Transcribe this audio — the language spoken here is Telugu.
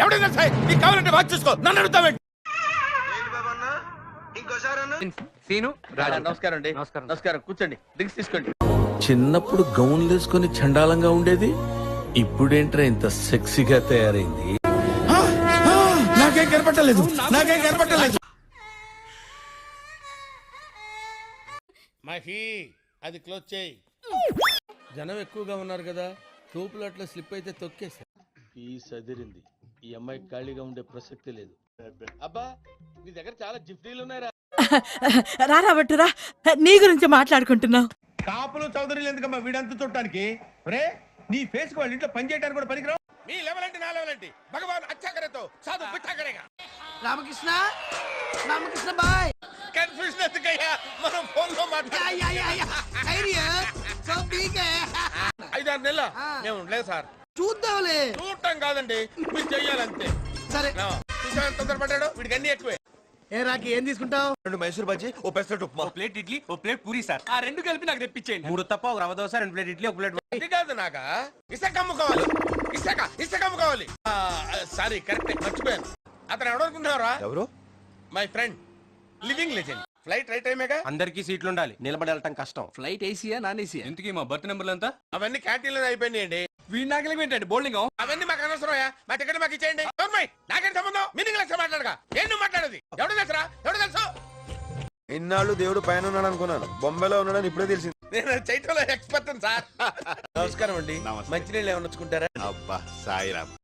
ఎవడైనా సరే నీకు కావాలంటే వాచ్ చూసుకో, నన్ను అడుగుతావేంటి? నమస్కారం అండి. నమస్కారం, కూర్చోండి, డ్రింక్స్ తీసుకోండి. చిన్నప్పుడు గౌన్లు వేసుకొని చండాలంగా ఉండేది, ఇప్పుడేంట్రా ఇంత సెక్సీగా తయారైంది? నాకేం కనపట్టలేదు. మహి, అది క్లోజ్ చేయి. జనం ఎక్కువగా ఉన్నారు కదా, తోపులు అట్లా స్లిప్ అయితే తొక్కేసా. ఫీజు అదిరింది. ఈ అమ్మాయి ఖాళీగా ఉండే ప్రసక్తి లేదు. అబ్బా, నీ దగ్గర చాలా జిఫ్టీలు ఉన్నాయరా. రారా బట్టురా, నీ గురించి మాట్లాడుకుంటున్నావు. కాపులు చౌదరులు ఎందుకమ్మా వీడంతా చూడటానికి? రే, నీ ఫేస్ కు వాళ్ళ ఇంట్లో పని చేయడానికి కూడా పనికిరావు. మీ లెవెల్ అంటే నా లెవెల్ అంటే భగవాన్ అచ్చాకరేతో సాధు బిఠాకరేగా. రామకృష్ణ బాయ్. కన్ఫ్యూజన్ ఎందుకయ్యా, మనం ఫోన్ లో మాట్లాడాలి. 5-6 నెలల మేము ఉండలేదు సార్. చూద్దాంలే. చూడటం కాదండి, మీరు చెయ్యాలంతే. సరే, చూసా తొందరపడ్డాడు, వీడికి అన్ని ఎక్కువే. ఏ రాకి ఏం తీసుకుంటావు? 2 మైసూర్ బజ్జీ, ఓ పెసరట్టు ఉప్మా, ప్లేట్ ఇడ్లీ, ఓ ప్లేట్ పూరి సార్. ఆ 2 కలిపి నాకు తెప్పించేయండి. 3 తప్ప, ఒక రవ్వ దోశ, 2 ప్లేట్ ఇడ్లీ, ఒక ప్లేట్ ఇది కాదు, నాగా ఇసుక అమ్ముకోవాలి. ఇసుక అమ్ముకోవాలి. సారీ, కరెక్ట్, మర్చిపోయాను. అతను ఎవడనుకుంటున్నారా? ఎవరు? My friend, living legend. Flight right టైమేగా. అందరికీ సీట్లు ఉండాలి. నిలబడి వెళ్ళటం కష్టం. ఫ్లైట్ ఏసీయా నాన్ ఏసీయా? ఇంతకీ మా బర్త్ నెంబర్లు అంతా అవన్నీ క్యాంటీన్ లో అయిపోయినాయండి. వీడి నాగలికి ఏంటండి బోల్డింగ్? అవన్నీ మాకు అనవసరమయ్యా, మా టికెట్ మాకు ఇచ్చేయండి. నాకేంటి సంబంధం? మీనింగ్ లెక్క మాట్లాడగా ఏం నువ్వు మాట్లాడేది? ఎవడు తెలుసురా? ఎవడు తెలుసు? ఇన్నాళ్ళు దేవుడు పైన ఉన్నాడు అనుకున్నాను, బొంబాయిలో ఉన్నాడని ఇప్పుడే తెలిసింది. నేను చేయటంలో ఎక్స్పర్ట్ సార్. నమస్కారం అండి. మంచినీళ్ళు ఏమన్నా వచ్చుకుంటారా? అబ్బా సాయిరామ్,